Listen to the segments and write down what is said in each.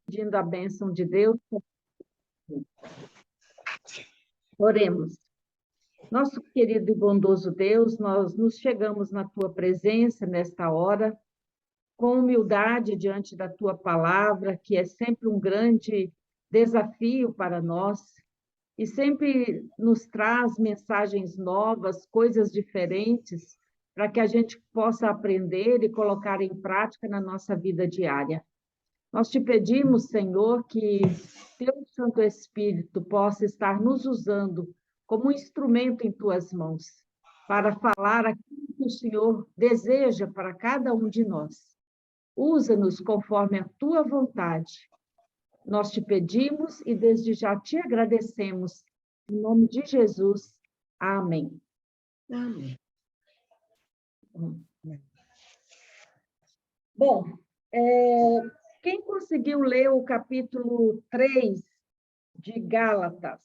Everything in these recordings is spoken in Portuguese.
Pedindo a bênção de Deus. Oremos. Nosso querido e bondoso Deus, nós nos chegamos na Tua presença nesta hora, com humildade diante da Tua palavra, que é sempre um grande desafio para nós, e sempre nos traz mensagens novas, coisas diferentes, para que a gente possa aprender e colocar em prática na nossa vida diária. Nós te pedimos, Senhor, que Teu Santo Espírito possa estar nos usando como um instrumento em Tuas mãos, para falar aquilo que o Senhor deseja para cada um de nós. Usa-nos conforme a Tua vontade. Nós te pedimos e desde já te agradecemos. Em nome de Jesus. Amém. Amém. Bom, quem conseguiu ler o capítulo 3 de Gálatas?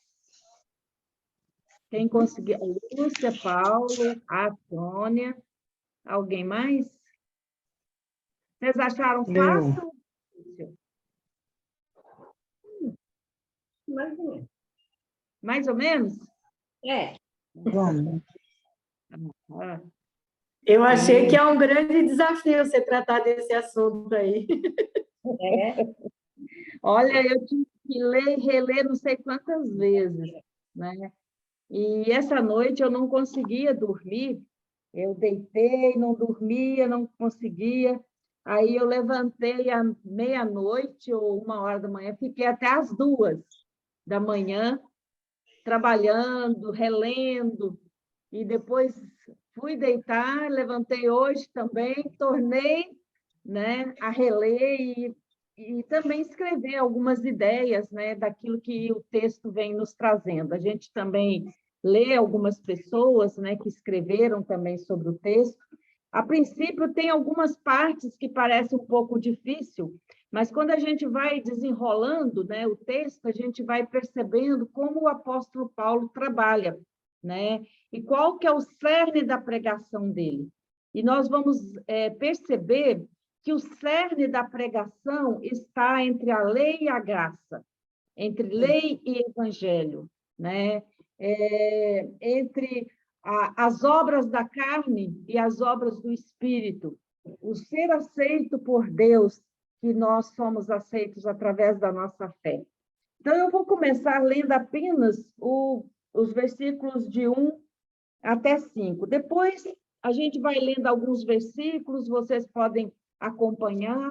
Quem conseguiu? Lúcia, Paulo, a Sônia. Alguém mais? Vocês acharam fácil? Mais ou menos. Mais ou menos? É. Vamos. Ah, Eu achei que é um grande desafio você tratar desse assunto aí. É. olha, eu tive que ler e reler não sei quantas vezes, né? E essa noite eu não conseguia dormir, eu deitei, não dormia, não conseguia. Aí eu levantei à meia-noite ou 1h da manhã, fiquei até às 2h da manhã, trabalhando, relendo, e depois fui deitar, levantei hoje também, tornei, né, a reler e também escrever algumas ideias, né, daquilo que o texto vem nos trazendo. A gente também lê algumas pessoas, né, que escreveram também sobre o texto. A princípio, tem algumas partes que parecem um pouco difícil, mas quando a gente vai desenrolando, né, o texto, a gente vai percebendo como o apóstolo Paulo trabalha, né, e qual que é o cerne da pregação dele. E nós vamos perceber que o cerne da pregação está entre a lei e a graça, entre lei e evangelho, né? Entre as obras da carne e as obras do Espírito, o ser aceito por Deus, que nós somos aceitos através da nossa fé. Então, eu vou começar lendo apenas os versículos de 1 até 5. Depois, a gente vai lendo alguns versículos, vocês podem acompanhar,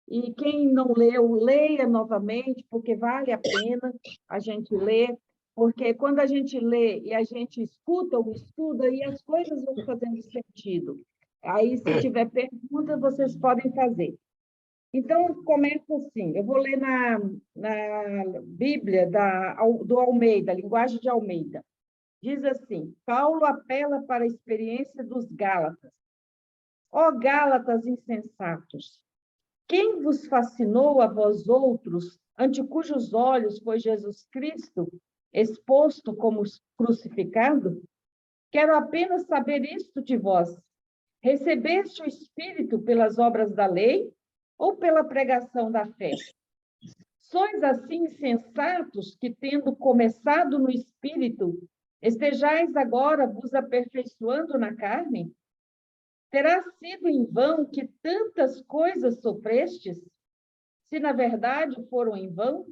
e quem não leu, leia novamente, porque vale a pena a gente ler, porque quando a gente lê e a gente escuta ou estuda, e as coisas vão fazendo sentido. Aí, se tiver pergunta, vocês podem fazer. Então, começa assim, eu vou ler na Bíblia do Almeida, linguagem de Almeida. Diz assim, Paulo apela para a experiência dos Gálatas. Ó Gálatas insensatos, quem vos fascinou a vós outros, ante cujos olhos foi Jesus Cristo exposto como crucificado? Quero apenas saber isto de vós. Recebeste o Espírito pelas obras da lei ou pela pregação da fé? Sois assim insensatos que, tendo começado no Espírito, estejais agora vos aperfeiçoando na carne? Terá sido em vão que tantas coisas sofrestes, se na verdade foram em vão?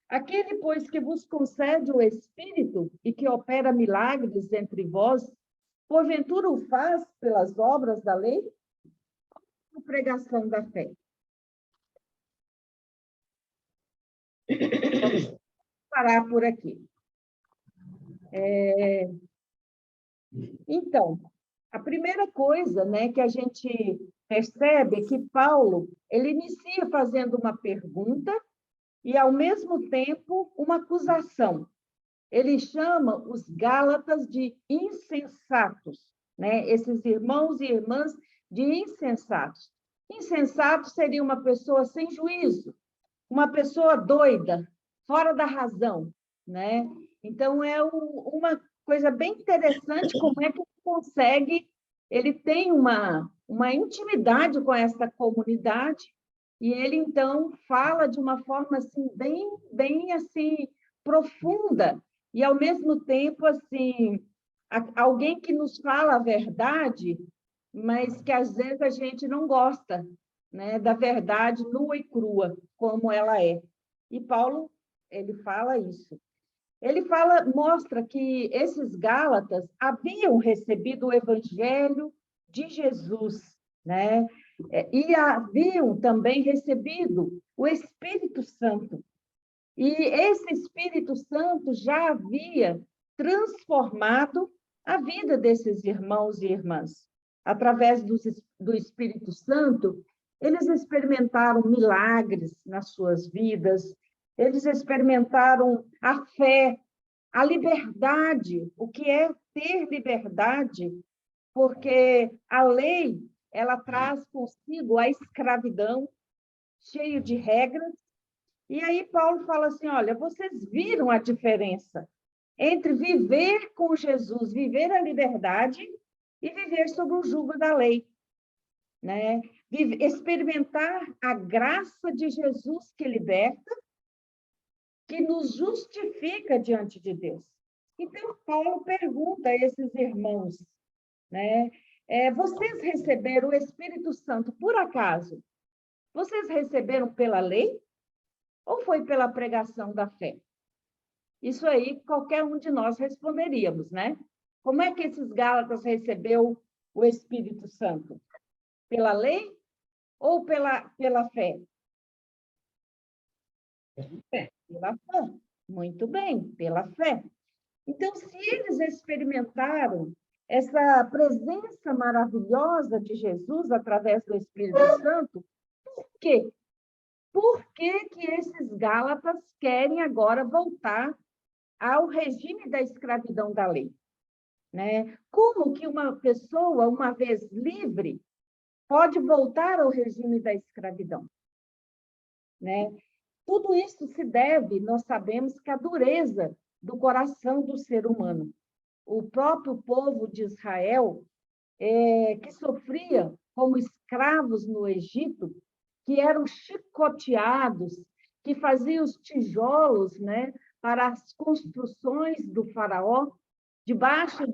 Aquele, pois, que vos concede o Espírito e que opera milagres entre vós, porventura o faz pelas obras da lei ou pregação da fé? Vamos parar por aqui. Então, a primeira coisa, né, que a gente percebe é que Paulo, ele inicia fazendo uma pergunta e, ao mesmo tempo, uma acusação. Ele chama os Gálatas de insensatos, né? Esses irmãos e irmãs de insensatos. Insensato seria uma pessoa sem juízo, uma pessoa doida, fora da razão, né? Então, é uma coisa bem interessante como é que ele consegue, ele tem uma intimidade com essa comunidade E ele, então, fala de uma forma assim, bem assim, profunda, e, ao mesmo tempo, assim, alguém que nos fala a verdade, mas que, às vezes, a gente não gosta, né, da verdade nua e crua, como ela é. E Paulo, ele fala isso. Ele mostra que esses Gálatas haviam recebido o evangelho de Jesus, né? E haviam também recebido o Espírito Santo. E esse Espírito Santo já havia transformado a vida desses irmãos e irmãs. Através do Espírito Santo, eles experimentaram milagres nas suas vidas, eles experimentaram a fé, a liberdade. O que é ter liberdade? Porque a lei, ela traz consigo a escravidão, cheio de regras. E aí Paulo fala assim, olha, vocês viram a diferença entre viver com Jesus, viver a liberdade e viver sob o jugo da lei, né? Experimentar a graça de Jesus que liberta, que nos justifica diante de Deus. Então, Paulo pergunta a esses irmãos, né? Vocês receberam o Espírito Santo, por acaso? Vocês receberam pela lei ou foi pela pregação da fé? Isso aí, qualquer um de nós responderíamos, né? Como é que esses Gálatas recebeu o Espírito Santo? Pela lei ou pela fé? Pela fé. Muito bem, pela fé. Então, se eles experimentaram essa presença maravilhosa de Jesus através do Espírito Santo, por quê? Por que que esses Gálatas querem agora voltar ao regime da escravidão da lei? Né? Como que uma pessoa, uma vez livre, pode voltar ao regime da escravidão? Né? Tudo isso se deve, nós sabemos, que à dureza do coração do ser humano. O próprio povo de Israel, que sofria como escravos no Egito, que eram chicoteados, que faziam os tijolos, né, para as construções do faraó, debaixo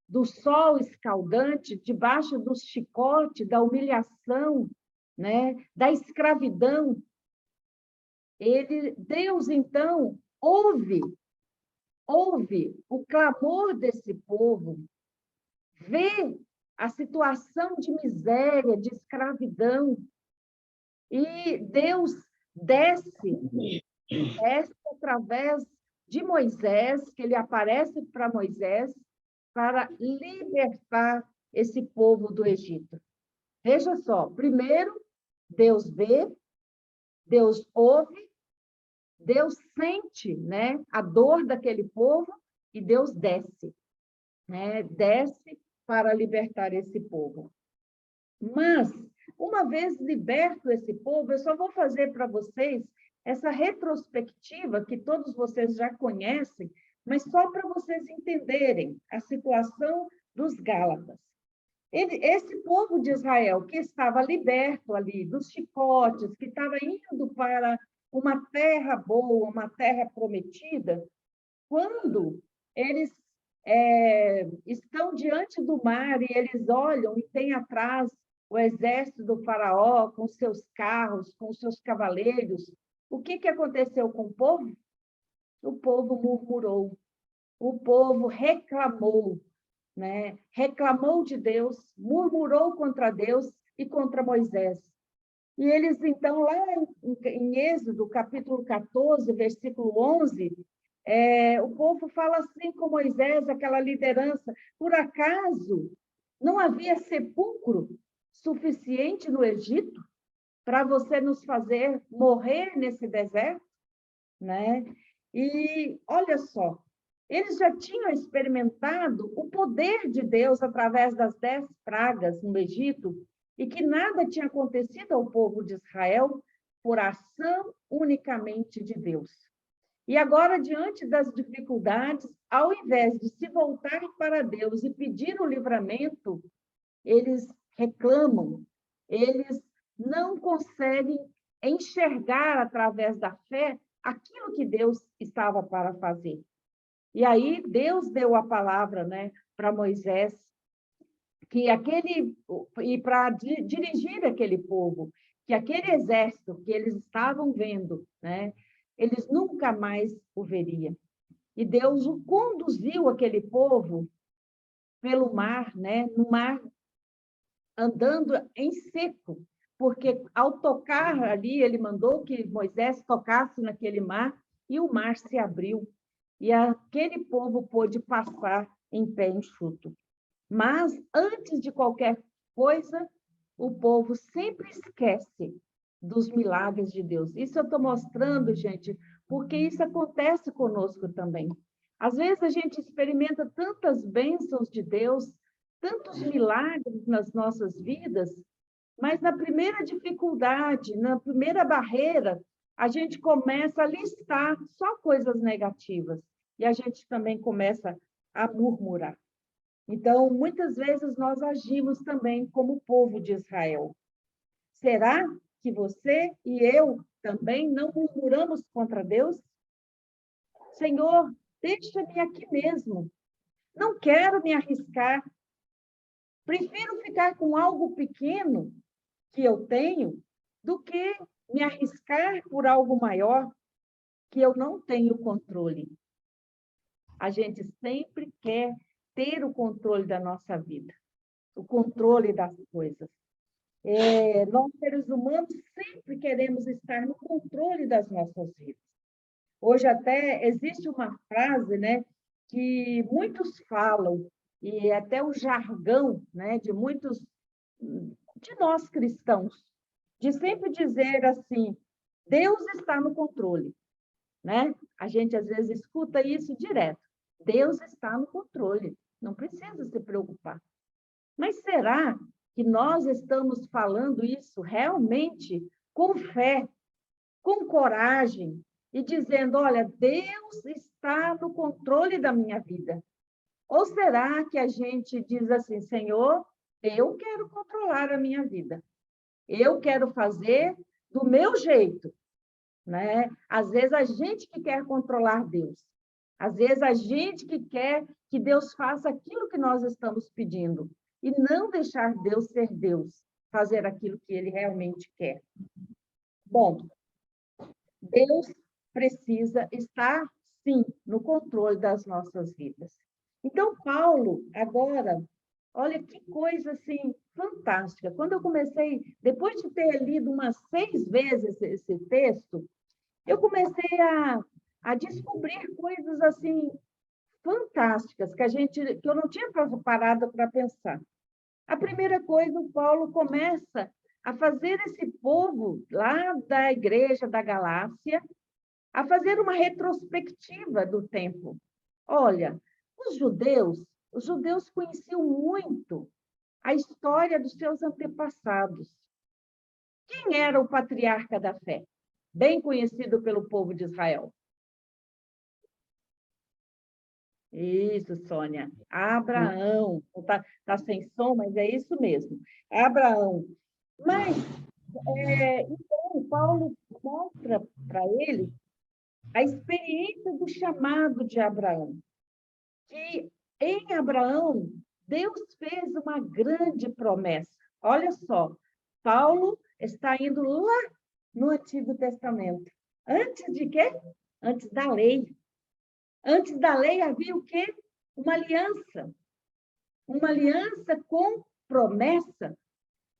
do sol escaldante, debaixo do chicote, da humilhação, né, da escravidão. Deus, então, ouve o clamor desse povo, vê a situação de miséria, de escravidão, e Deus desce através de Moisés, que ele aparece para Moisés, para libertar esse povo do Egito. Veja só, primeiro, Deus vê, Deus ouve, Deus sente, né, a dor daquele povo, e Deus desce, né, desce para libertar esse povo. Mas, uma vez liberto esse povo, eu só vou fazer para vocês essa retrospectiva que todos vocês já conhecem, mas só para vocês entenderem a situação dos Gálatas. Esse povo de Israel, que estava liberto ali dos chicotes, que estava indo para uma terra boa, uma terra prometida, quando eles estão diante do mar e eles olham e tem atrás o exército do faraó com seus carros, com seus cavaleiros, o que aconteceu com o povo? O povo murmurou, o povo reclamou, né? Reclamou de Deus, murmurou contra Deus e contra Moisés. E eles, então, lá em Êxodo, capítulo 14, versículo 11, o povo fala assim com Moisés, aquela liderança, por acaso não havia sepulcro suficiente no Egito para você nos fazer morrer nesse deserto? Né? E olha só, eles já tinham experimentado o poder de Deus através das 10 pragas no Egito, e que nada tinha acontecido ao povo de Israel por ação unicamente de Deus. E agora, diante das dificuldades, ao invés de se voltar para Deus e pedir o livramento, eles reclamam, eles não conseguem enxergar através da fé aquilo que Deus estava para fazer. E aí Deus deu a palavra, né, para Moisés, e para dirigir aquele povo, que aquele exército que eles estavam vendo, né, eles nunca mais o veriam. E Deus o conduziu, aquele povo, pelo mar, né, no mar, andando em seco, porque ao tocar ali, ele mandou que Moisés tocasse naquele mar, e o mar se abriu, e aquele povo pôde passar em pé enxuto. Mas, antes de qualquer coisa, o povo sempre esquece dos milagres de Deus. Isso eu estou mostrando, gente, porque isso acontece conosco também. Às vezes a gente experimenta tantas bênçãos de Deus, tantos milagres nas nossas vidas, mas na primeira dificuldade, na primeira barreira, a gente começa a listar só coisas negativas e a gente também começa a murmurar. Então, muitas vezes nós agimos também como o povo de Israel. Será que você e eu também não murmuramos contra Deus? Senhor, deixa-me aqui mesmo. Não quero me arriscar. Prefiro ficar com algo pequeno que eu tenho do que me arriscar por algo maior que eu não tenho controle. A gente sempre quer ter o controle da nossa vida, o controle das coisas. Nós, seres humanos, sempre queremos estar no controle das nossas vidas. Hoje até existe uma frase, né, que muitos falam, e até o jargão, né, de muitos de nós cristãos, de sempre dizer assim: Deus está no controle, né? A gente às vezes escuta isso direto. Deus está no controle, não precisa se preocupar. Mas será que nós estamos falando isso realmente com fé, com coragem, e dizendo: olha, Deus está no controle da minha vida? Ou será que a gente diz assim: Senhor, eu quero controlar a minha vida, eu quero fazer do meu jeito, né? Às vezes a gente que quer controlar Deus, às vezes a gente que quer que Deus faça aquilo que nós estamos pedindo, e não deixar Deus ser Deus, fazer aquilo que Ele realmente quer. Bom, Deus precisa estar, sim, no controle das nossas vidas. Então, Paulo, agora, olha que coisa assim fantástica. Quando eu comecei, depois de ter lido umas 6 vezes esse texto, eu comecei a descobrir coisas assim fantásticas que eu não tinha parado para pensar. A primeira coisa, o Paulo começa a fazer esse povo lá da igreja da Galácia a fazer uma retrospectiva do tempo. Olha, os judeus conheciam muito a história dos seus antepassados. Quem era o patriarca da fé? Bem conhecido pelo povo de Israel. Isso, Sônia. Abraão. Tá sem som, mas é isso mesmo. Abraão. Mas, então, Paulo mostra para ele a experiência do chamado de Abraão. Que em Abraão, Deus fez uma grande promessa. Olha só, Paulo está indo lá no Antigo Testamento. Antes de quê? Antes da lei. Antes da lei havia o quê? Uma aliança. Uma aliança com promessa.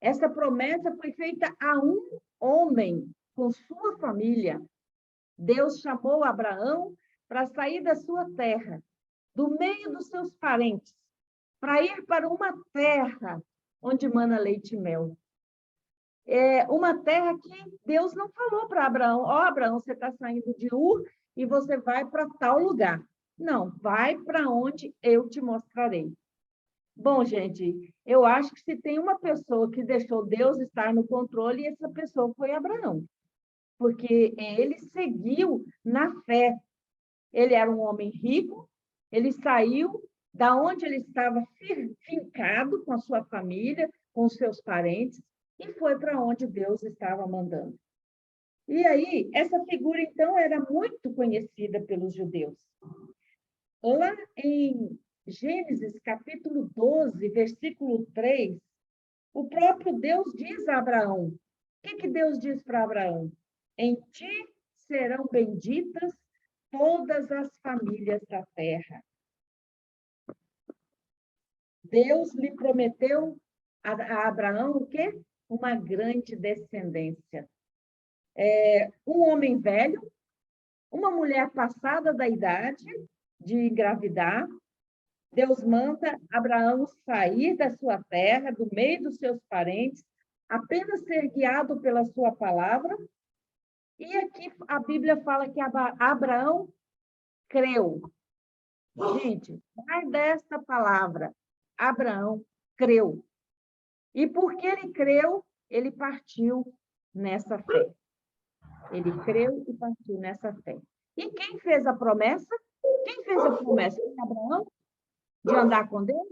Essa promessa foi feita a um homem, com sua família. Deus chamou Abraão para sair da sua terra, do meio dos seus parentes, para ir para uma terra onde mana leite e mel. Uma terra que Deus não falou para Abraão: ó, Abraão, você está saindo de Ur e você vai para tal lugar. Não, vai para onde eu te mostrarei. Bom, gente, eu acho que se tem uma pessoa que deixou Deus estar no controle, essa pessoa foi Abraão, porque ele seguiu na fé. Ele era um homem rico, ele saiu da onde ele estava fincado com a sua família, com os seus parentes, e foi para onde Deus estava mandando. E aí, essa figura, então, era muito conhecida pelos judeus. Lá em Gênesis, capítulo 12, versículo 3, o próprio Deus diz a Abraão. O que Deus diz para Abraão? Em ti serão benditas todas as famílias da terra. Deus lhe prometeu a Abraão o quê? Uma grande descendência. Um homem velho, uma mulher passada da idade de engravidar. Deus manda Abraão sair da sua terra, do meio dos seus parentes, apenas ser guiado pela sua palavra. E aqui a Bíblia fala que Abraão creu. Gente, vai desta palavra. Abraão creu. E porque ele creu, ele partiu nessa fé. Ele creu e partiu nessa fé. E quem fez a promessa? Quem fez a promessa? Foi Abraão? De andar com Deus?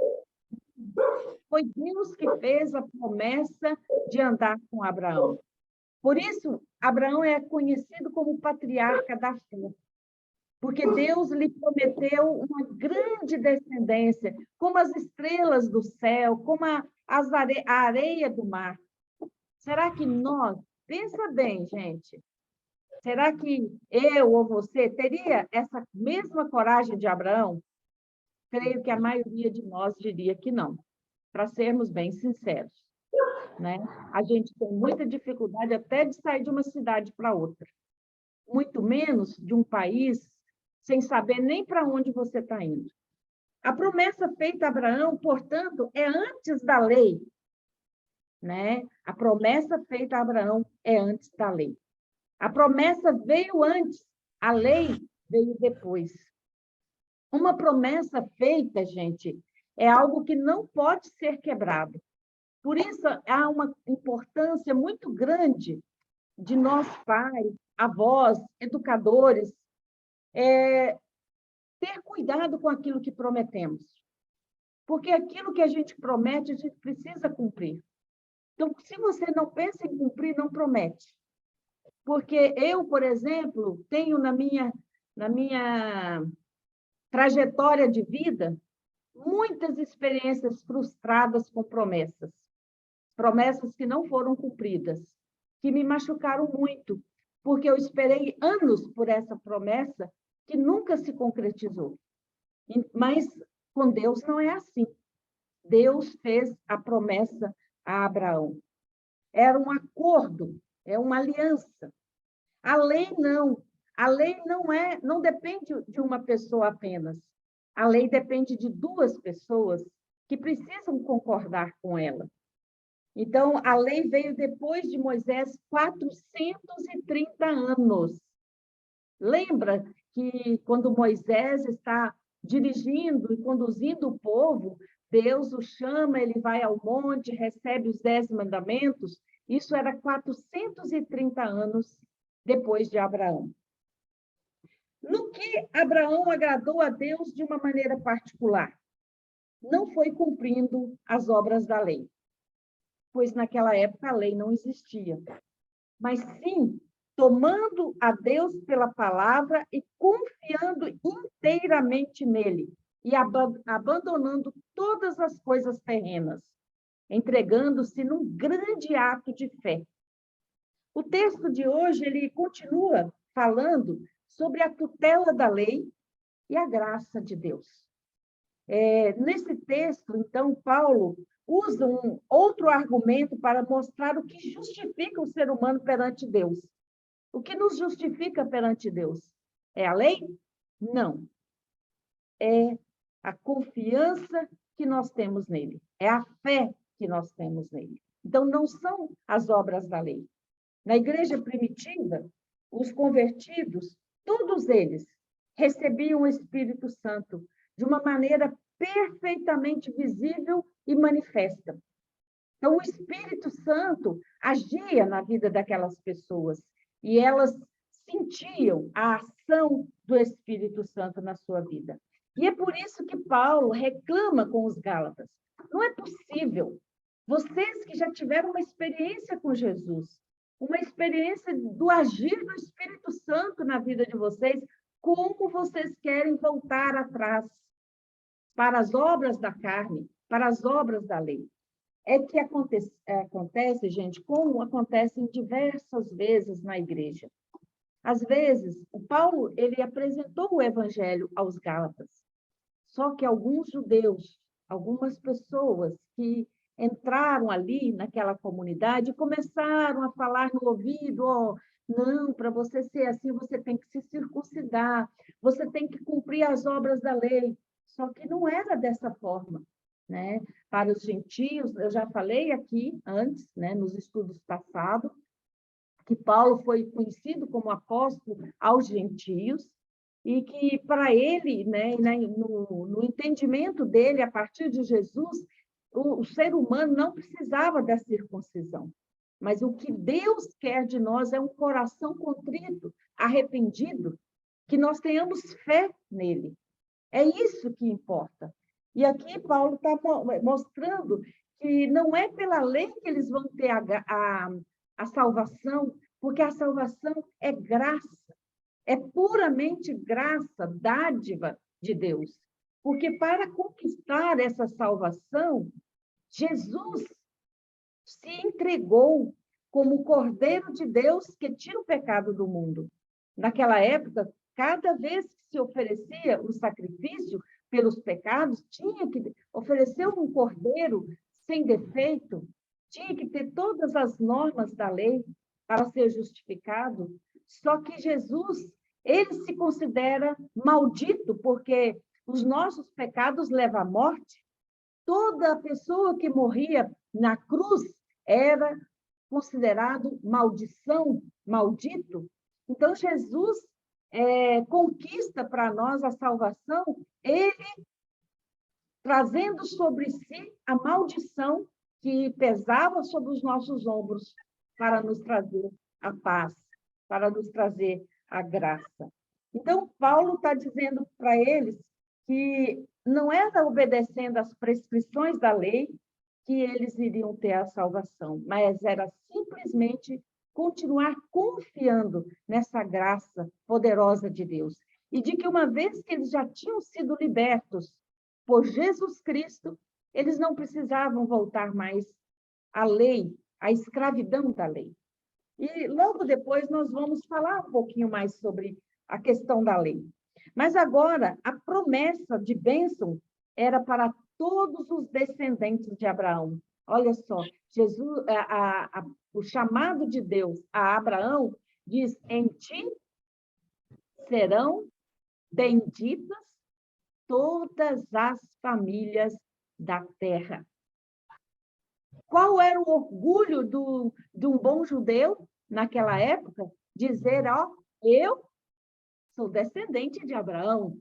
Foi Deus que fez a promessa de andar com Abraão. Por isso, Abraão é conhecido como o patriarca da fé. Porque Deus lhe prometeu uma grande descendência, como as estrelas do céu, como a areia do mar. Será que nós, pensa bem, gente, será que eu ou você teria essa mesma coragem de Abraão? Creio que a maioria de nós diria que não, para sermos bem sinceros, né? A gente tem muita dificuldade até de sair de uma cidade para outra, muito menos de um país sem saber nem para onde você está indo. A promessa feita a Abraão, portanto, é antes da lei, né? A promessa feita a Abraão é antes da lei. A promessa veio antes, a lei veio depois. Uma promessa feita, gente, é algo que não pode ser quebrado. Por isso, há uma importância muito grande de nós, pais, avós, educadores, ter cuidado com aquilo que prometemos. Porque aquilo que a gente promete, a gente precisa cumprir. Então, se você não pensa em cumprir, não promete. Porque eu, por exemplo, tenho na minha trajetória de vida muitas experiências frustradas com promessas. Promessas que não foram cumpridas, que me machucaram muito, porque eu esperei anos por essa promessa que nunca se concretizou. Mas com Deus não é assim. Deus fez a promessa a Abraão. Era um acordo, é uma aliança. A lei não. A lei não depende de uma pessoa apenas. A lei depende de duas pessoas que precisam concordar com ela. Então, a lei veio depois de Moisés 430 anos. Lembra que quando Moisés está dirigindo e conduzindo o povo, Deus o chama, ele vai ao monte, recebe os 10 mandamentos. Isso era 430 anos depois de Abraão. No que Abraão agradou a Deus de uma maneira particular? Não foi cumprindo as obras da lei, pois naquela época a lei não existia, mas sim tomando a Deus pela palavra e confiando inteiramente nele e abandonando todas as coisas terrenas, entregando-se num grande ato de fé. O texto de hoje, ele continua falando sobre a tutela da lei e a graça de Deus. Nesse texto, então, Paulo usa um outro argumento para mostrar o que justifica o ser humano perante Deus. O que nos justifica perante Deus? É a lei? Não. É a confiança que nós temos nele. É a fé que nós temos nele. Então, não são as obras da lei. Na igreja primitiva, os convertidos, todos eles recebiam o Espírito Santo de uma maneira perfeitamente visível e manifesta. Então, o Espírito Santo agia na vida daquelas pessoas e elas sentiam a ação do Espírito Santo na sua vida. E é por isso que Paulo reclama com os Gálatas. Não é possível Vocês que já tiveram uma experiência com Jesus, uma experiência do agir do Espírito Santo na vida de vocês, como vocês querem voltar atrás para as obras da carne, para as obras da lei? É que acontece, gente, como acontece em diversas vezes na igreja. Às vezes, o Paulo, ele apresentou o evangelho aos Gálatas, só que alguns judeus, algumas pessoas que entraram ali naquela comunidade começaram a falar no ouvido, não, para você ser assim, você tem que se circuncidar, você tem que cumprir as obras da lei. Só que não era dessa forma, né? Para os gentios, eu já falei aqui antes, né, nos estudos passados, que Paulo foi conhecido como apóstolo aos gentios, e que para ele, né, no entendimento dele, a partir de Jesus, o ser humano não precisava da circuncisão. Mas o que Deus quer de nós é um coração contrito, arrependido, que nós tenhamos fé nele. É isso que importa. E aqui Paulo está mostrando que não é pela lei que eles vão ter a salvação, porque a salvação é graça, é puramente graça, dádiva de Deus. Porque para conquistar essa salvação, Jesus se entregou como o Cordeiro de Deus que tira o pecado do mundo. Naquela época, cada vez que se oferecia o sacrifício pelos pecados, tinha que oferecer um cordeiro sem defeito, tinha que ter todas as normas da lei para ser justificado. Só que Jesus, ele se considera maldito, porque os nossos pecados levam à morte. Toda pessoa que morria na cruz era considerado maldição, maldito. Então, Jesus conquista para nós a salvação, ele trazendo sobre si a maldição que pesava sobre os nossos ombros para nos trazer a paz, para nos trazer a graça. Então, Paulo está dizendo para eles que não era obedecendo às prescrições da lei que eles iriam ter a salvação, mas era simplesmente continuar confiando nessa graça poderosa de Deus. E de que uma vez que eles já tinham sido libertos por Jesus Cristo, eles não precisavam voltar mais à lei, à escravidão da lei. E logo depois nós vamos falar um pouquinho mais sobre a questão da lei. Mas agora, a promessa de bênção era para todos os descendentes de Abraão. Olha só, Jesus, o chamado de Deus a Abraão diz: em ti serão benditas todas as famílias da terra. Qual era o orgulho de um bom judeu naquela época? Dizer, eu sou descendente de Abraão.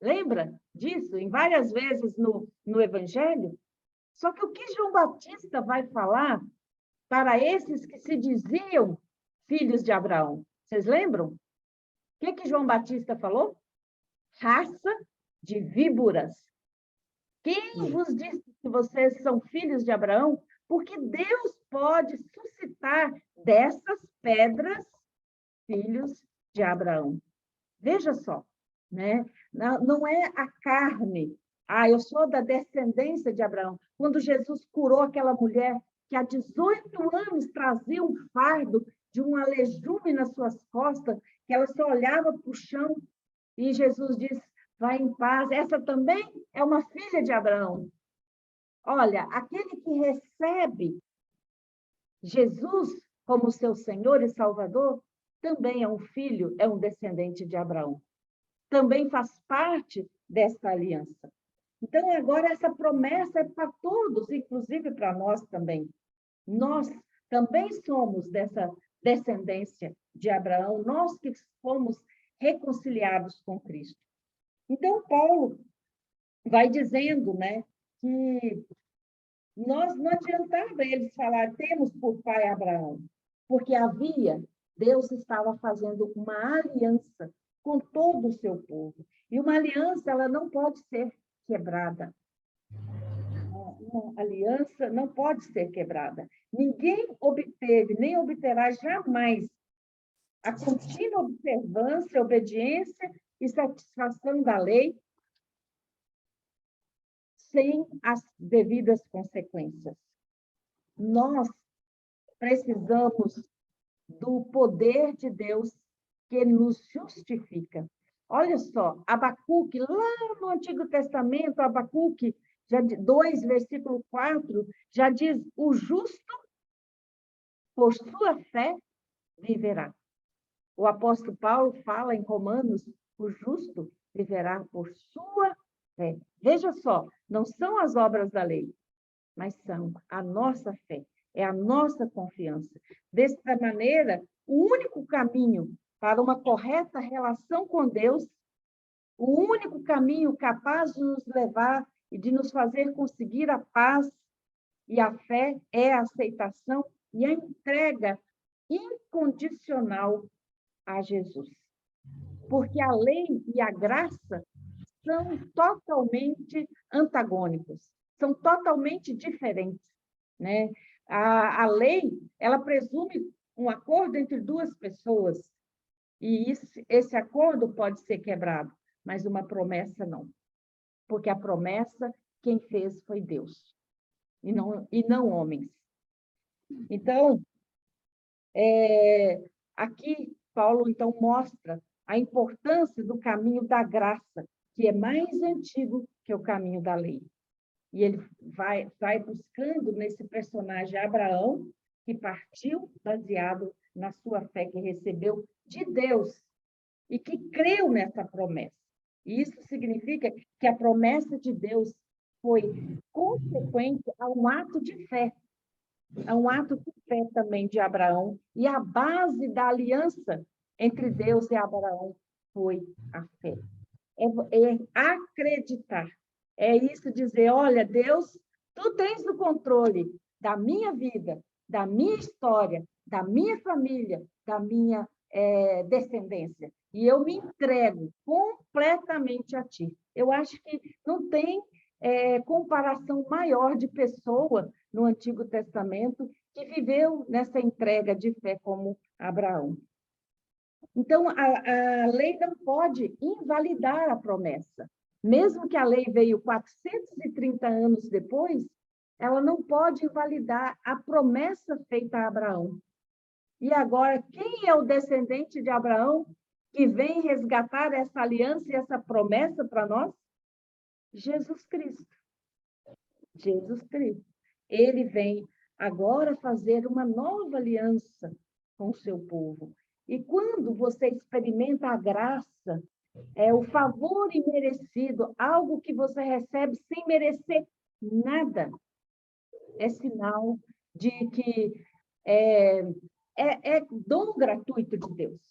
Lembra disso? Em várias vezes no Evangelho. Só que o que João Batista vai falar para esses que se diziam filhos de Abraão? Vocês lembram? O que João Batista falou? Raça de víboras. Quem vos disse que vocês são filhos de Abraão? Porque Deus pode suscitar dessas pedras filhos de Abraão. Veja só, né? Não é a carne. Eu sou da descendência de Abraão. Quando Jesus curou aquela mulher que há 18 anos trazia um fardo de um alelume nas suas costas, que ela só olhava para o chão, e Jesus disse: vai em paz. Essa também é uma filha de Abraão. Olha, aquele que recebe Jesus como seu Senhor e Salvador, também é um filho, é um descendente de Abraão. Também faz parte desta aliança. Então, agora, essa promessa é para todos, inclusive para nós também. Nós também somos dessa descendência de Abraão, nós que fomos reconciliados com Cristo. Então, Paulo vai dizendo, né, que não adiantava eles falar, temos por pai Abraão, porque Deus estava fazendo uma aliança com todo o seu povo. E uma aliança, ela não pode ser quebrada. aliança não pode ser quebrada. Ninguém obteve, nem obterá jamais a contínua observância, obediência e satisfação da lei sem as devidas consequências. Nós precisamos do poder de Deus que nos justifica. Olha só, Abacuque, lá no Antigo Testamento, Abacuque, 2, versículo 4, já diz, o justo, por sua fé, viverá. O apóstolo Paulo fala em Romanos, o justo viverá por sua fé. Veja só, não são as obras da lei, mas são a nossa fé, é a nossa confiança. Desta maneira, o único caminho para uma correta relação com Deus, o único caminho capaz de nos levar e de nos fazer conseguir a paz e a fé é a aceitação e a entrega incondicional a Jesus. Porque a lei e a graça são totalmente antagônicos, são totalmente diferentes, né? A lei, ela presume um acordo entre duas pessoas, e esse acordo pode ser quebrado, mas uma promessa não. Porque a promessa, quem fez foi Deus, e não homens. Então, aqui, Paulo, então, mostra a importância do caminho da graça, que é mais antigo que o caminho da lei. E ele vai buscando nesse personagem Abraão, que partiu baseado na sua fé que recebeu de Deus e que creu nessa promessa. E isso significa que a promessa de Deus foi consequente a um ato de fé. A um ato de fé também de Abraão. E a base da aliança entre Deus e Abraão foi a fé. É acreditar. É isso dizer, olha, Deus, tu tens o controle da minha vida, da minha história, da minha família, da minha descendência. E eu me entrego completamente a ti. Eu acho que não tem comparação maior de pessoa no Antigo Testamento que viveu nessa entrega de fé como Abraão. Então, a lei não pode invalidar a promessa. Mesmo que a lei veio 430 anos depois, ela não pode invalidar a promessa feita a Abraão. E agora, quem é o descendente de Abraão que vem resgatar essa aliança e essa promessa para nós? Jesus Cristo. Jesus Cristo. Ele vem agora fazer uma nova aliança com o seu povo. E quando você experimenta a graça, o favor imerecido, algo que você recebe sem merecer nada, é sinal de que é dom gratuito de Deus.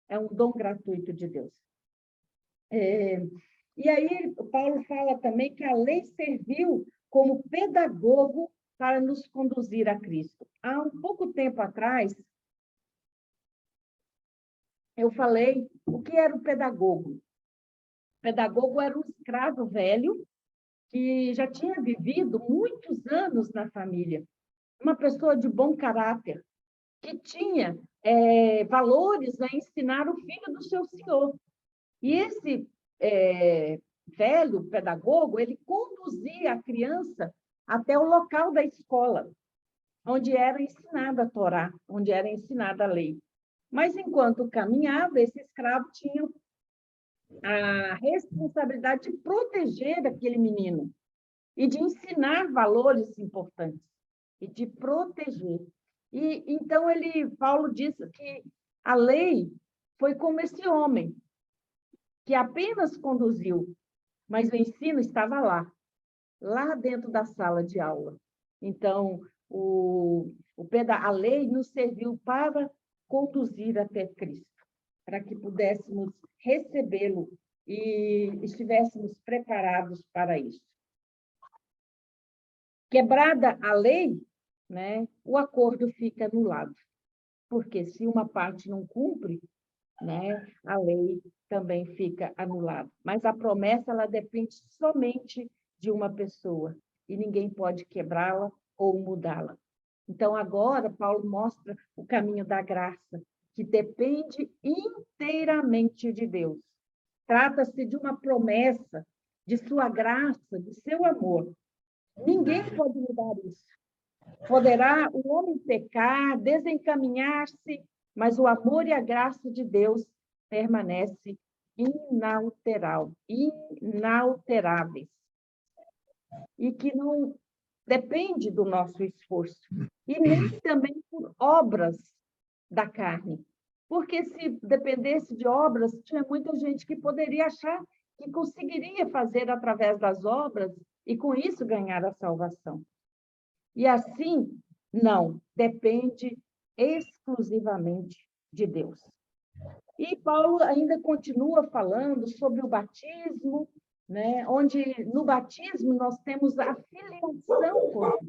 É um dom gratuito de Deus. E aí, Paulo fala também que a lei serviu como pedagogo para nos conduzir a Cristo. Há um pouco tempo atrás, eu falei o que era o pedagogo. O pedagogo era um escravo velho que já tinha vivido muitos anos na família. Uma pessoa de bom caráter, que tinha valores a ensinar o filho do seu senhor. E esse velho pedagogo, ele conduzia a criança até o local da escola, onde era ensinada a Torá, onde era ensinada a lei. Mas, enquanto caminhava, esse escravo tinha a responsabilidade de proteger aquele menino e de ensinar valores importantes e de proteger. E então Paulo disse que a lei foi como esse homem que apenas conduziu, mas o ensino estava lá dentro da sala de aula. Então, a lei nos serviu para conduzir até Cristo, para que pudéssemos recebê-lo e estivéssemos preparados para isso. Quebrada a lei, né, o acordo fica anulado, porque se uma parte não cumpre, né, a lei também fica anulada. Mas a promessa, ela depende somente de uma pessoa, e ninguém pode quebrá-la ou mudá-la. Então, agora, Paulo mostra o caminho da graça, que depende inteiramente de Deus. Trata-se de uma promessa de sua graça, de seu amor. Ninguém pode mudar isso. Poderá o homem pecar, desencaminhar-se, mas o amor e a graça de Deus permanecem inalteráveis. E que não depende do nosso esforço. E nem também por obras da carne. Porque se dependesse de obras, tinha muita gente que poderia achar que conseguiria fazer através das obras e com isso ganhar a salvação. E assim, não, depende exclusivamente de Deus. E Paulo ainda continua falando sobre o batismo, né? Onde no batismo nós temos a filiação com Deus,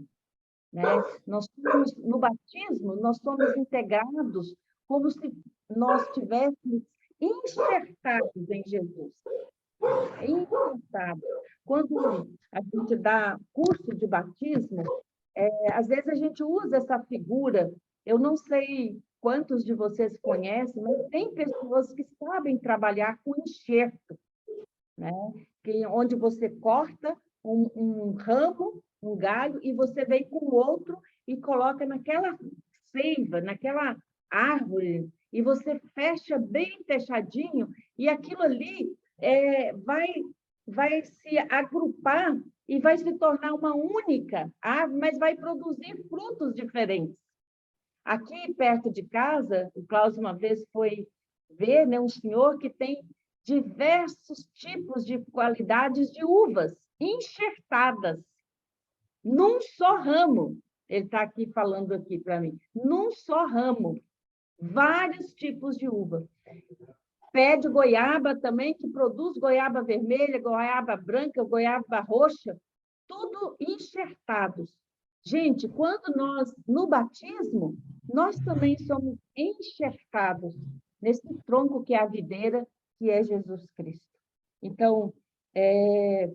né? No batismo, nós somos integrados como se nós estivéssemos enxertados em Jesus. Enxertados. Quando a gente dá curso de batismo, às vezes a gente usa essa figura, eu não sei quantos de vocês conhecem, mas tem pessoas que sabem trabalhar com enxerto, né? Onde você corta um ramo, um galho, e você vem com o outro e coloca naquela seiva, naquela árvore, e você fecha bem fechadinho, e aquilo ali vai se agrupar e vai se tornar uma única árvore, mas vai produzir frutos diferentes. Aqui, perto de casa, o Cláudio uma vez foi ver, né, um senhor que tem diversos tipos de qualidades de uvas enxertadas num só ramo. Ele está aqui falando aqui para mim. Num só ramo. Vários tipos de uva. Pé de goiaba também, que produz goiaba vermelha, goiaba branca, goiaba roxa, tudo enxertados. Gente, quando nós, no batismo, nós também somos enxertados nesse tronco que é a videira, que é Jesus Cristo. Então, é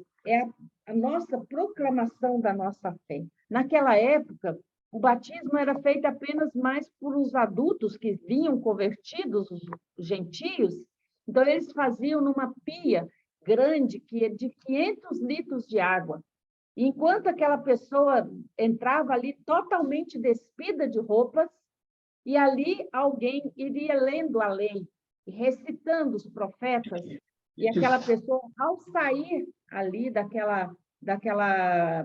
a nossa proclamação da nossa fé. Naquela época, o batismo era feito apenas mais por os adultos que vinham convertidos, os gentios. Então, eles faziam numa pia grande, que é de 500 litros de água. E enquanto aquela pessoa entrava ali totalmente despida de roupas, e ali alguém iria lendo a lei, recitando os profetas, e aquela pessoa, ao sair ali daquela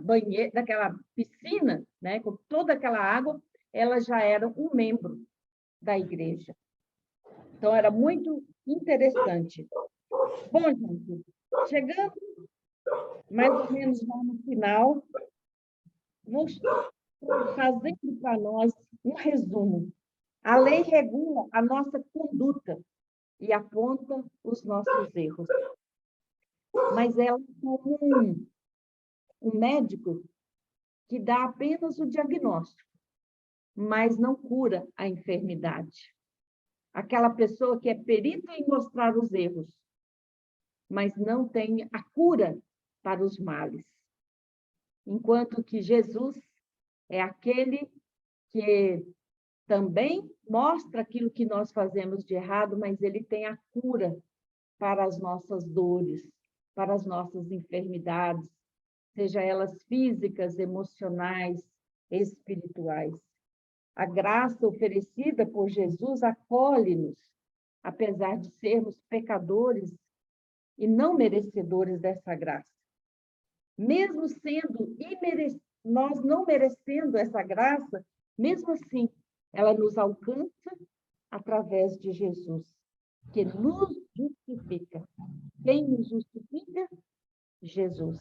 banheira, daquela piscina, né, com toda aquela água, ela já era um membro da igreja. Então, era muito interessante. Bom, gente, chegando mais ou menos lá no final, vou fazendo para nós um resumo. A lei regula a nossa conduta e aponta os nossos erros. Mas ela é como um médico que dá apenas o diagnóstico, mas não cura a enfermidade. Aquela pessoa que é perita em mostrar os erros, mas não tem a cura para os males. Enquanto que Jesus é aquele que também mostra aquilo que nós fazemos de errado, mas ele tem a cura para as nossas dores, para as nossas enfermidades, seja elas físicas, emocionais, espirituais. A graça oferecida por Jesus acolhe-nos, apesar de sermos pecadores e não merecedores dessa graça. Mesmo sendo nós não merecendo essa graça, mesmo assim, ela nos alcança através de Jesus, que nos justifica. Quem nos justifica? Jesus.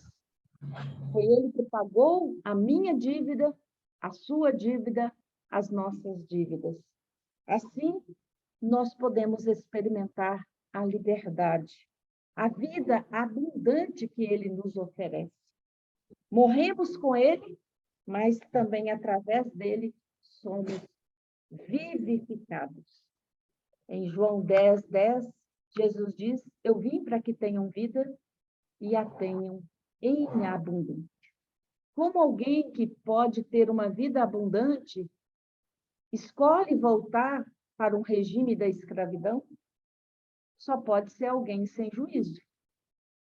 Foi ele que pagou a minha dívida, a sua dívida, as nossas dívidas. Assim, nós podemos experimentar a liberdade, a vida abundante que ele nos oferece. Morremos com ele, mas também através dele somos vivificados. Em João 10:10, Jesus diz: eu vim para que tenham vida e a tenham em abundância. como alguém que pode ter uma vida abundante escolhe voltar para um regime da escravidão? Só pode ser alguém sem juízo,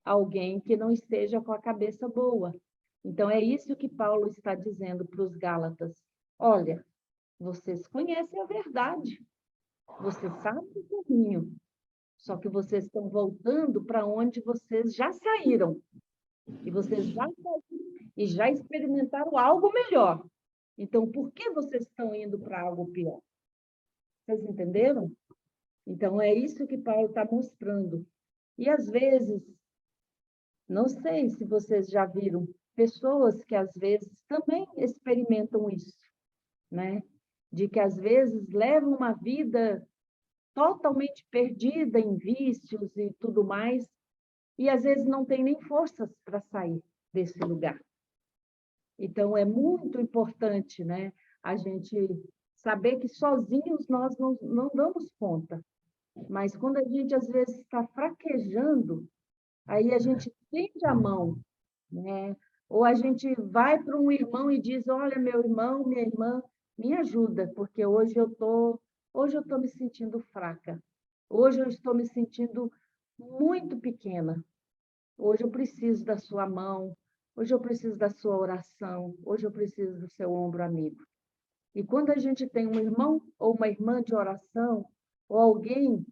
alguém que não esteja com a cabeça boa. Então, é isso que Paulo está dizendo para os Gálatas. Olha, vocês conhecem a verdade, vocês sabem o caminho, só que vocês estão voltando para onde vocês já saíram. E vocês já saíram e já experimentaram algo melhor. Então, por que vocês estão indo para algo pior? Vocês entenderam? Então, é isso que Paulo está mostrando. E, às vezes, não sei se vocês já viram pessoas que, às vezes, também experimentam isso, né? De que, às vezes, levam uma vida totalmente perdida em vícios e tudo mais, e, às vezes, não tem nem forças para sair desse lugar. Então, é muito importante, né, a gente saber que sozinhos nós não damos conta. Mas quando a gente, às vezes, está fraquejando, aí a gente tende a mão, né? Ou a gente vai para um irmão e diz, olha, meu irmão, minha irmã, me ajuda, porque hoje eu estou me sentindo fraca. Hoje eu estou me sentindo muito pequena. Hoje eu preciso da sua mão, hoje eu preciso da sua oração, hoje eu preciso do seu ombro amigo. E quando a gente tem um irmão ou uma irmã de oração, ou alguém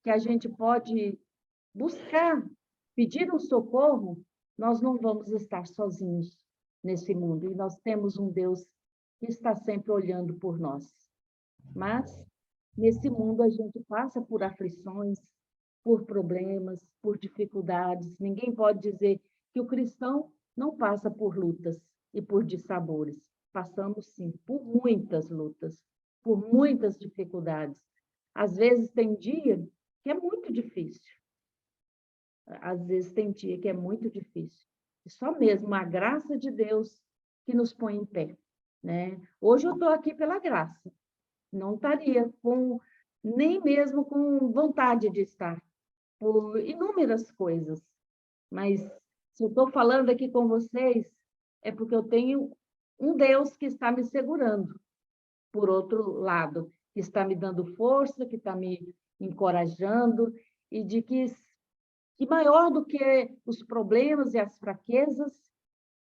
que a gente pode buscar, pedir um socorro, nós não vamos estar sozinhos nesse mundo. E nós temos um Deus que está sempre olhando por nós. Mas, nesse mundo, a gente passa por aflições, por problemas, por dificuldades. Ninguém pode dizer que o cristão não passa por lutas e por dissabores. Passamos, sim, por muitas lutas, por muitas dificuldades. Às vezes tem dia que é muito difícil. Às vezes tem dia que é muito difícil. E só mesmo a graça de Deus que nos põe em pé, né? Hoje eu estou aqui pela graça. Não estaria nem mesmo com vontade de estar, por inúmeras coisas. Mas se eu estou falando aqui com vocês, é porque eu tenho um Deus que está me segurando, por outro lado, que está me dando força, que está me encorajando, e de que maior do que os problemas e as fraquezas,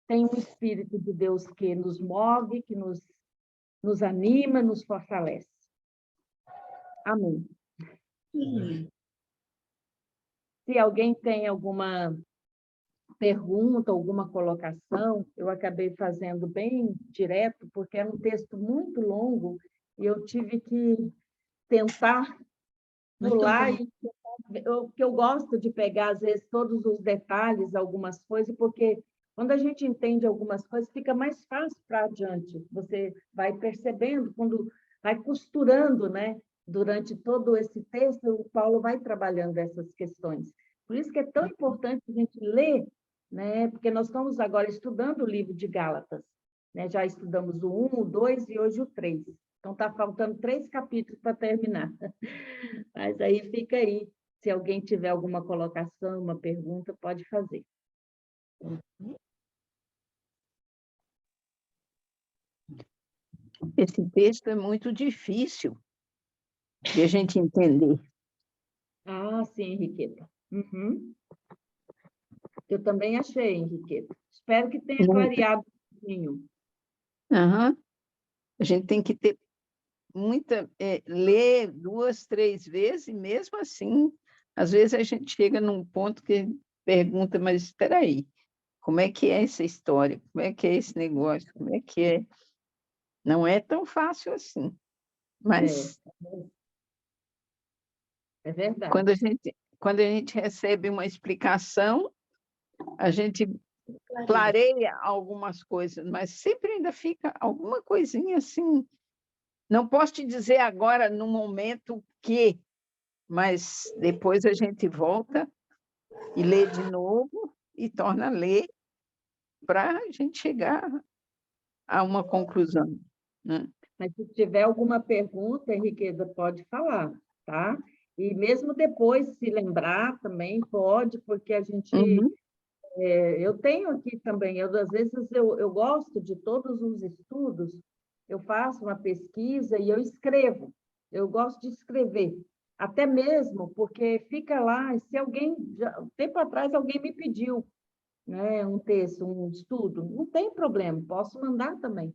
tem um Espírito de Deus que nos move, que nos anima, nos fortalece. Amém. Se alguém tem alguma pergunta, alguma colocação, eu acabei fazendo bem direto, porque é um texto muito longo, e eu tive que tentar pular, porque eu gosto de pegar, às vezes, todos os detalhes, algumas coisas, porque quando a gente entende algumas coisas, fica mais fácil para adiante. Você vai percebendo, quando vai costurando, né? Durante todo esse texto, o Paulo vai trabalhando essas questões. Por isso que é tão importante a gente ler, né? Porque nós estamos agora estudando o livro de Gálatas, né? Já estudamos o 1, o 2 e hoje o 3. Então, está faltando 3 capítulos para terminar. Mas aí fica aí. Se alguém tiver alguma colocação, uma pergunta, pode fazer. Esse texto é muito difícil de a gente entender. Ah, sim, Henriqueta. Uhum. Eu também achei, Henriqueta. Espero que tenha clareado um pouquinho. Uhum. A gente tem que ter ler 2, 3 vezes, e mesmo assim, às vezes a gente chega num ponto que pergunta, mas espera aí, como é que é essa história? Como é que é esse negócio? Como é que é? Não é tão fácil assim. Mas é verdade. Quando a gente recebe uma explicação, a gente clareia algumas coisas, mas sempre ainda fica alguma coisinha assim. Não posso te dizer agora, no momento que, mas depois a gente volta e lê de novo e torna a ler para a gente chegar a uma conclusão, né? Mas se tiver alguma pergunta, Henriqueta, pode falar, tá? E mesmo depois, se lembrar também, pode, porque a gente Eu tenho aqui também, às vezes eu gosto de todos os estudos, eu faço uma pesquisa e eu escrevo. Eu gosto de escrever, até mesmo porque fica lá, se alguém, um tempo atrás alguém me pediu, né, um texto, um estudo, não tem problema, posso mandar também,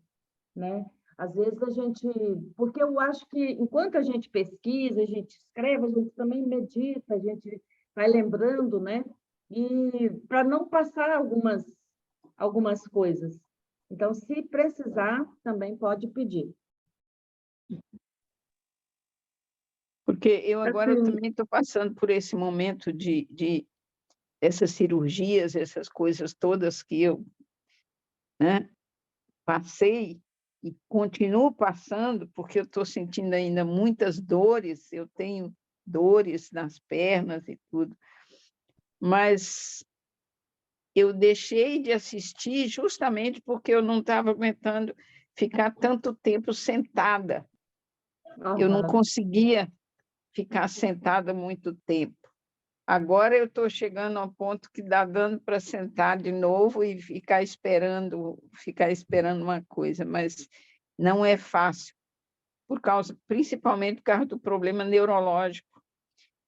né? Às vezes a gente, porque eu acho que enquanto a gente pesquisa, a gente escreve, a gente também medita, a gente vai lembrando, né? E para não passar algumas coisas. Então, se precisar, também pode pedir. Porque eu agora Assim, também estou passando por esse momento de essas cirurgias, essas coisas todas que eu, né, passei e continuo passando, porque eu estou sentindo ainda muitas dores, eu tenho dores nas pernas e tudo, mas eu deixei de assistir justamente porque eu não estava aguentando ficar tanto tempo sentada. Eu não aham. conseguia ficar sentada muito tempo. Agora eu estou chegando ao ponto que dá dando para sentar de novo e ficar esperando uma coisa, mas não é fácil, principalmente por causa do problema neurológico.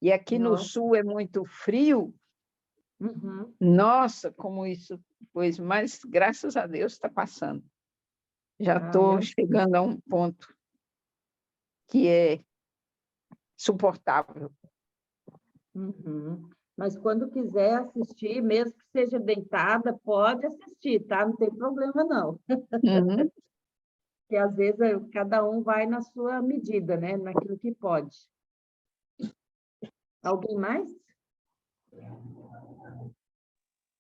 E aqui no Nossa. sul é muito frio, Uhum. nossa, como isso, pois, mas graças a Deus está passando. Já Ah, estou chegando a um ponto que é suportável. uhum. Mas quando quiser assistir, mesmo que seja deitada, pode assistir, tá? Não tem problema, não. Uhum. Porque às vezes cada um vai na sua medida, né? Naquilo que pode. Alguém mais?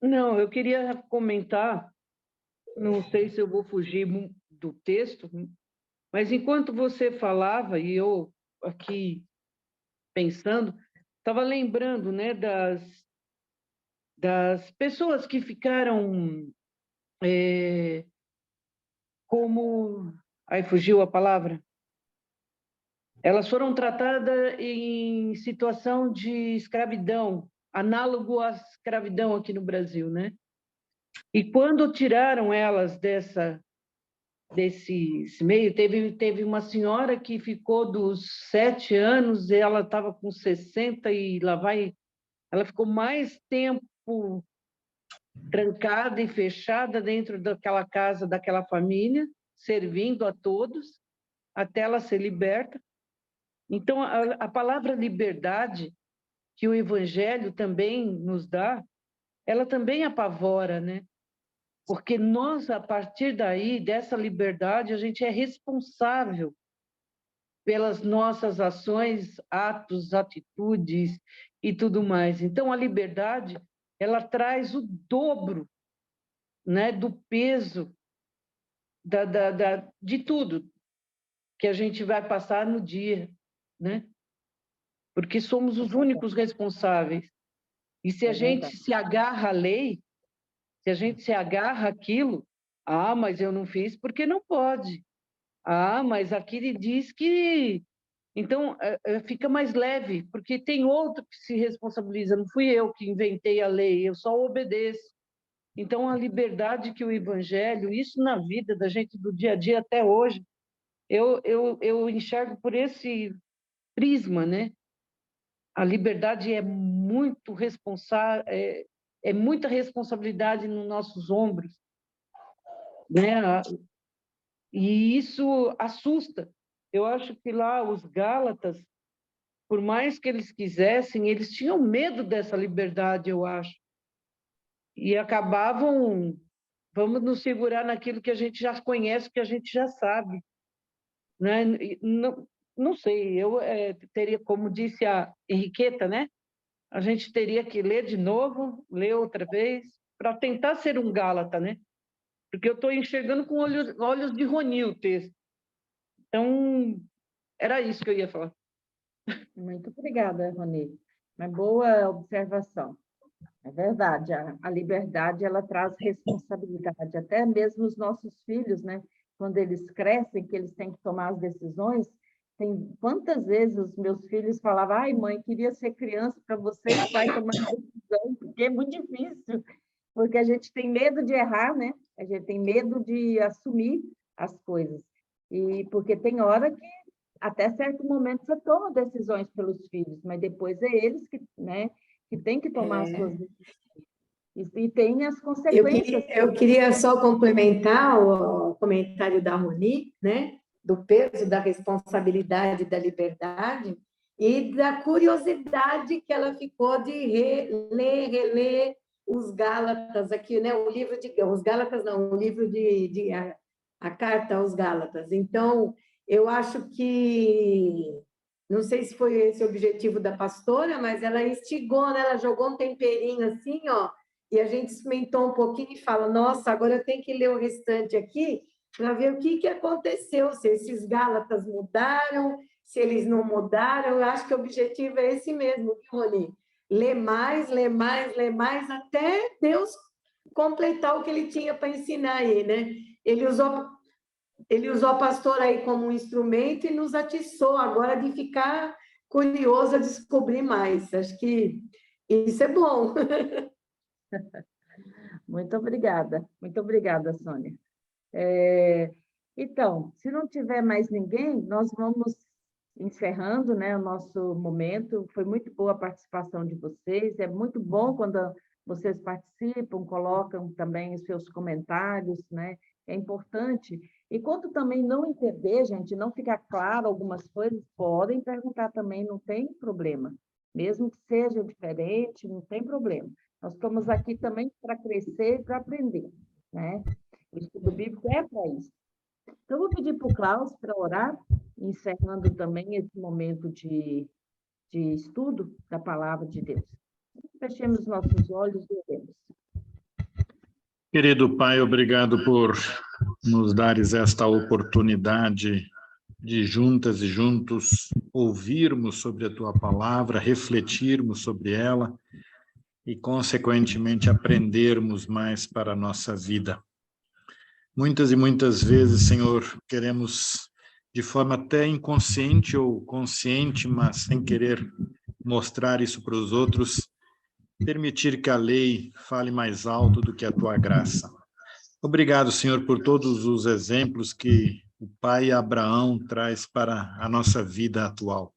Não, eu queria comentar, não sei se eu vou fugir do texto, mas enquanto você falava, e eu aqui pensando, estava lembrando, né, das pessoas que ficaram como... Aí fugiu a palavra. Elas foram tratadas em situação de escravidão, análogo à escravidão aqui no Brasil, né? E quando tiraram elas desse meio, teve uma senhora que ficou dos 7 anos, e ela estava com 60 e lá vai... Ela ficou mais tempo trancada e fechada dentro daquela casa, daquela família, servindo a todos, até ela ser liberta. Então, a palavra liberdade, que o Evangelho também nos dá, ela também apavora, né? Porque nós, a partir daí, dessa liberdade, a gente é responsável pelas nossas ações, atos, atitudes e tudo mais. Então, a liberdade, ela traz o dobro, né, do peso de tudo que a gente vai passar no dia, né? Porque somos os únicos responsáveis. E se a É gente verdade. se agarra à lei, se a gente se agarra àquilo, mas eu não fiz porque não pode. Mas aqui ele diz que... Então, fica mais leve, porque tem outro que se responsabiliza. Não fui eu que inventei a lei, eu só obedeço. Então, a liberdade que o Evangelho, isso na vida da gente do dia a dia até hoje, eu enxergo por esse prisma, né? A liberdade é muito responsável, é muita responsabilidade nos nossos ombros, né? E isso assusta. Eu acho que lá os Gálatas, por mais que eles quisessem, eles tinham medo dessa liberdade, eu acho. E acabavam, vamos nos segurar naquilo que a gente já conhece, que a gente já sabe, né? Não sei, eu teria, como disse a Henriqueta, né? A gente teria que ler de novo, ler outra vez, para tentar ser um Gálata, né? Porque eu estou enxergando com olhos de Roni o texto. Então, era isso que eu ia falar. Muito obrigada, Rony. Uma boa observação. É verdade, a liberdade ela traz responsabilidade, até mesmo os nossos filhos, né? Quando eles crescem, que eles têm que tomar as decisões, tem quantas vezes os meus filhos falavam, ai, mãe, queria ser criança para você que vai tomar decisão, porque é muito difícil. porque a gente tem medo de errar, né? A gente tem medo de assumir as coisas. E porque tem hora que, até certo momento, você toma decisões pelos filhos, mas depois é eles que, né, que têm que tomar as suas decisões. E tem as consequências. Eu queria só complementar o comentário da Roni, né? Do peso da responsabilidade da liberdade e da curiosidade que ela ficou de reler os Gálatas aqui, né? O livro de os Gálatas não, o livro a carta aos Gálatas. Então, eu acho que não sei se foi esse o objetivo da pastora, mas ela instigou, né? Ela jogou um temperinho assim, ó, e a gente experimentou um pouquinho e fala: nossa, agora eu tenho que ler o restante aqui para ver o que aconteceu, se esses Gálatas mudaram, se eles não mudaram. Eu acho que o objetivo é esse mesmo, Rony. Ler mais, até Deus completar o que ele tinha para ensinar aí, né? Ele usou a pastora aí como um instrumento e nos atiçou agora de ficar curioso a descobrir mais. Acho que isso é bom. Muito obrigada, Sônia. Então, se não tiver mais ninguém, nós vamos encerrando, né, o nosso momento. Foi muito boa a participação de vocês, é muito bom quando vocês participam, colocam também os seus comentários, né? É importante. E quando também não entender, gente, não ficar claro algumas coisas, podem perguntar também, não tem problema. Mesmo que seja diferente, não tem problema. Nós estamos aqui também para crescer e para aprender, né? O estudo bíblico é para isso. Então, eu vou pedir para o Klaus para orar, encerrando também esse momento de estudo da palavra de Deus. Fechemos nossos olhos e oremos. Querido Pai, obrigado por nos dares esta oportunidade de juntas e juntos ouvirmos sobre a Tua palavra, refletirmos sobre ela e, consequentemente, aprendermos mais para a nossa vida. Muitas e muitas vezes, Senhor, queremos, de forma até inconsciente ou consciente, mas sem querer mostrar isso para os outros, permitir que a lei fale mais alto do que a Tua graça. Obrigado, Senhor, por todos os exemplos que o pai Abraão traz para a nossa vida atual.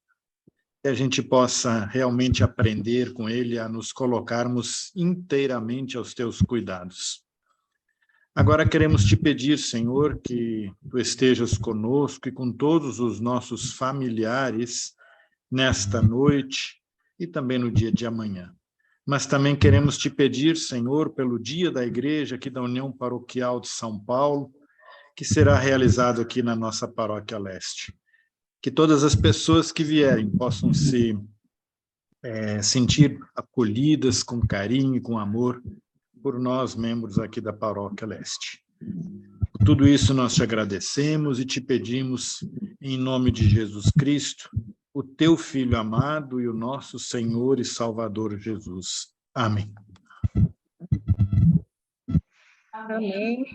Que a gente possa realmente aprender com ele a nos colocarmos inteiramente aos Teus cuidados. Agora queremos Te pedir, Senhor, que Tu estejas conosco e com todos os nossos familiares nesta noite e também no dia de amanhã. Mas também queremos Te pedir, Senhor, pelo dia da igreja aqui da União Paroquial de São Paulo, que será realizado aqui na nossa Paróquia Leste. Que todas as pessoas que vierem possam se sentir acolhidas com carinho e com amor por nós, membros aqui da Paróquia Leste. Por tudo isso nós Te agradecemos e Te pedimos, em nome de Jesus Cristo, o Teu Filho amado e o nosso Senhor e Salvador Jesus. Amém. Amém.